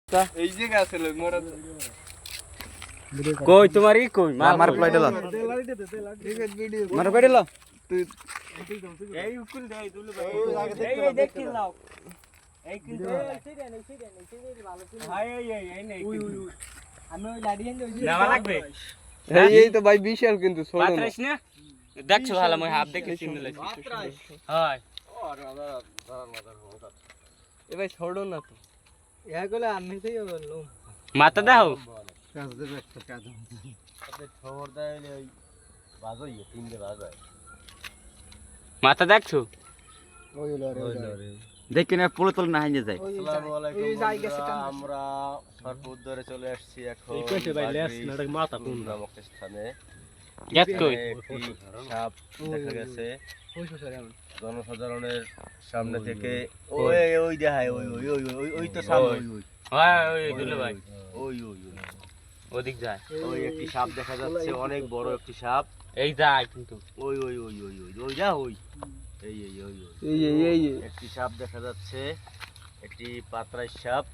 এই যে গাছ হলো মোরা কই তোমারই কই মার প্লাই দিলা মার প্লাই দিলা তুই এই উকুল দেই দুলু ভাই এই দেখি নাও এই কিন্তু ভাই এই নেই আমি ওই লাড়ি এনে যাওয়া লাগবে এই তো ভাই বিশাল কিন্তু ছোট না পাত্রাইস না দেখছো ভালো মই হাফ দেখে চিনে লাইছি হয় এ ভাই ছোট না তো এগুলো আমি তো বললাম মাথা দাও কাজ দেবে একটা কাজ আপনি খবর দেয় ওই বাজই 3 বাজে মাথা দেখছো ওই লরে দেখি না পুরো তল না হাইয়ে যায় আসসালামু আলাইকুম আমরা সরপুর ধরে চলে আসছি এখন এই কইছে ভাই লেস নাটক মাথা কোন নামক স্থানে গেট কই একটি সাপ দেখা গেছে জনসাধারণের সামনে থেকে ওই দেখায় ওই তো সাপ ওই দুলু ভাই ওই ওদিক যায় ওই একটি সাপ দেখা যাচ্ছে অনেক বড় একটি সাপ এই যায় কিন্তু ওই যা ওই এই একটি সাপ দেখা যাচ্ছে একটি পাতরাই সাপ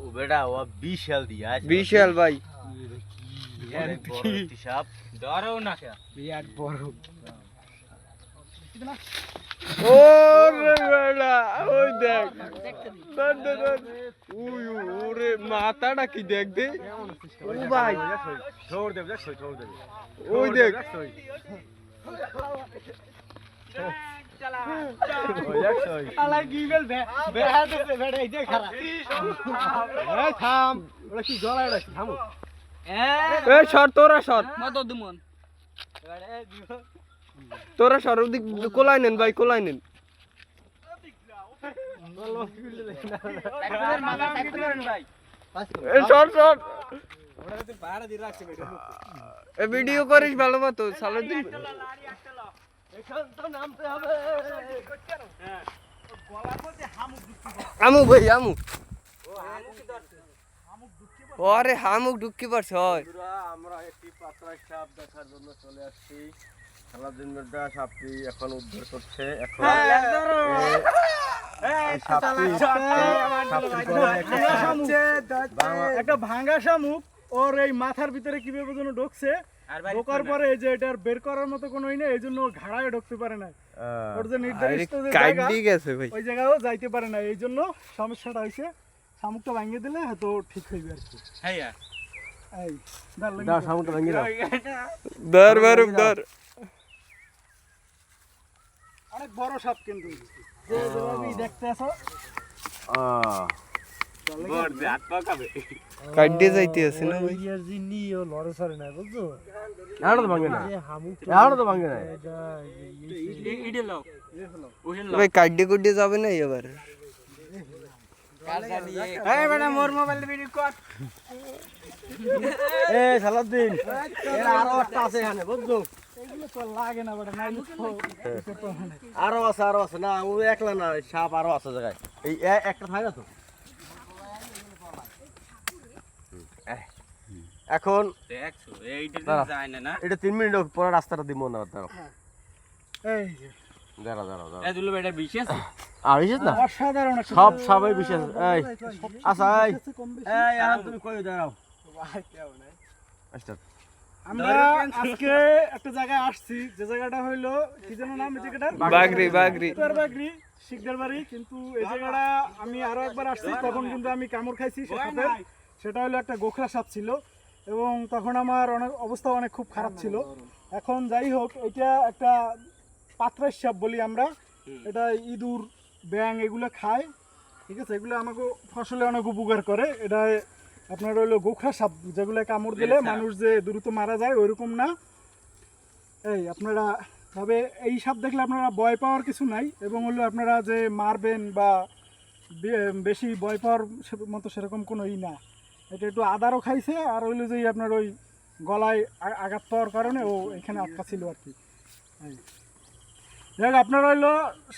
ও বেটা ও বিশাল দিয়া বিশাল ভাই অনেক বড় একটি সাপ ধরো না বিরাট বড় ওরে বেড়া ওই দেখ উই ওরে মাথাটা কি দেখ দে ও ভাই ছোড় দেব ওই দেখ আলা গিগল বেড়াতে বেড়া এই যে খারাপ এই থাম ওরা কি জলায় রাখি থামো এ সর তোরা সর মত দুমন তোরা সর ওদিক কোলাই নেন ভাই কোলাই নেন এ সর এ ভিডিও করিস ভালো মতো সালে দিন আমু ভাই আমু ওরে হামুক ঢুকি পারছ আমরা একটি পাতরাই সাপ দেখার জন্য চলে আসছি সালাউদ্দিন মির্জা সাপটি এখন উদ্ধার করছে এখন একটা ভাঙা শামুক ওর এই মাথার ভিতরে কিভাবে যেন ঢুকছে ঢোকার পরে এই যে এটার বের করার মতো কোনো নেই এই জন্য ঘাড়ায় ঢুকতে পারে না ওর যে নির্দিষ্ট যে জায়গা গেছে ভাই ওই জায়গাও যাইতে পারে না এই জন্য সমস্যাটা হয়েছে শামুকটা ভাঙিয়ে দিলে হয়তো ঠিক হইবে আর কি হ্যাঁ এই দাও শামুকটা ভাঙিয়ে দাও দর বারুক দর অনেক বড় সাপ কিন্তু যে যেভাবে দেখতে আসো বড় হাত পা খাবে কাটতে যাইতে আছে না ভাই ইয়ার জিনি ও লড়ে সরে না বুঝছো আর তো ভাঙে না ইডে লাও ওহে লাও ভাই কাটতে কুটতে যাবে না এবার এই বেটা মোর মোবাইল ভিডিও কর এ সালাউদ্দিন এর আরো একটা আছে এখানে বুঝছো এগুলো তো লাগে না বড় নাই আরো আছে না ও একলা না সাপ আরো আছে জায়গায় এই একটা থাকে তো এখন দেখছো এইটা যায় না না এটা 3 মিনিট পরে রাস্তাটা দিব না দাঁড়াও এই যে দাঁড়াও এই দুলু বেটা বিশেষ আর বিশেষ না অসাধারণ একটা সব সবাই বিশেষ এই আচ্ছা এই কম বেশি এখন তুমি কই দাঁড়াও আচ্ছা আমরা আজকে একটা জায়গায় আসছি যে জায়গাটা হইলো কি যেন নাম এই জায়গাটার বাগরি বাগরি শিকদার বাড়ি কিন্তু এই জায়গাটা আমি আরো একবার আসছি তখন কিন্তু আমি কামড় খাইছি সাথে সেটা হলো একটা গোখরা সাপ ছিল এবং তখন আমার অনেক অবস্থা অনেক খুব খারাপ ছিল এখন যাই হোক এটা একটা পাতরাই সাপ বলি আমরা এটা ইঁদুর ব্যাং এগুলো খায় ঠিক আছে এগুলো আমাকে ফসলে অনেক উপকার করে এটা আপনার হইলো গোখরা সাপ যেগুলো কামড় দিলে মানুষ যে দ্রুত মারা যায় ওইরকম না এই আপনারা তবে এই সাপ দেখলে আপনারা ভয় পাওয়ার কিছু নাই এবং হলো আপনারা যে মারবেন বা বেশি ভয় পাওয়ার মতো সেরকম কোনো না এটা একটু আদারও খাইছে আর হইলো যে আপনার ওই গলায় আঘাত পাওয়ার কারণে ও এখানে আটকা ছিল আর কি যাই হোক আপনারা হইলো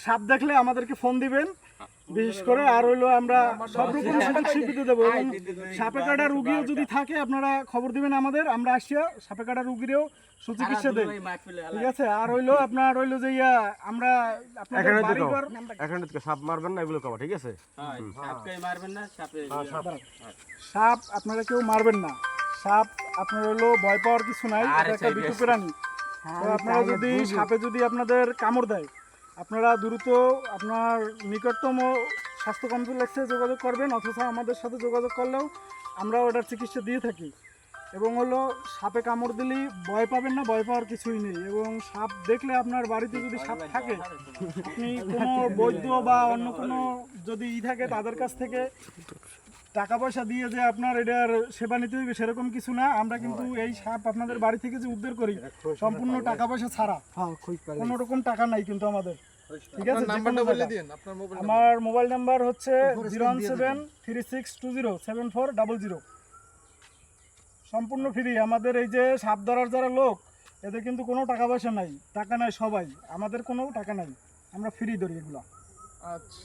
সাপ দেখলে আমাদেরকে ফোন দিবেন বিশেষ করে। আর হইলো আমরা সব রকম সুযোগ সুবিধা দেবো, এবং সাপে কাটা রুগীও যদি থাকে আপনারা খবর দিবেন আমাদের, আমরা আসিয়া সাপে কাটা রুগীরও সুচিকিৎসা দেই, ঠিক আছে। আর হইলো আপনার হইলো যে আমরা আপনাদের বাড়িঘর এখানে থেকে সাপ মারবেন না, এগুলো কবা, ঠিক আছে? সাপকে মারবেন না, সাপে সাপ আপনারা কেউ মারবেন না। সাপ আপনার হলো ভয় পাওয়ার কিছু নাই, এটা একটা বিটু প্রাণী। তো আপনারা যদি সাপে যদি আপনাদের কামড় দেয়, আপনারা দ্রুত আপনার নিকটতম স্বাস্থ্য কমপ্লেক্সে যোগাযোগ করবেন, অথবা আমাদের সাথে যোগাযোগ করলেও আমরা ওটার চিকিৎসা দিয়ে থাকি। এবং হলো সাপে কামড় দিলেই ভয় পাবেন না, ভয় পাওয়ার কিছুই নেই। এবং সাপ দেখলে আপনার বাড়িতে যদি সাপ থাকে, আপনি কোনো বৈদ্য বা অন্য কোনো যদি থাকে তাদের কাছ থেকে টাকা পয়সা দিয়ে যে আপনার এটার সেবা নিতে হইবে সেরকম কিছু না। আমরা কিন্তু এই সাপ আপনাদের বাড়ি থেকে যে উদ্ধার করি সম্পূর্ণ টাকা পয়সা ছাড়া, কোনো রকম টাকা নাই কিন্তু আমাদের, ঠিক আছে। আমার মোবাইল নাম্বার হচ্ছে 01736207400, সম্পূর্ণ ফ্রি। আমাদের এই যে সাপ ধরার যারা লোক, এদের কিন্তু কোনো টাকা পয়সা নাই, টাকা নাই সবাই, আমাদের কোনো টাকা নাই, আমরা ফ্রি ধরি এগুলো। আচ্ছা।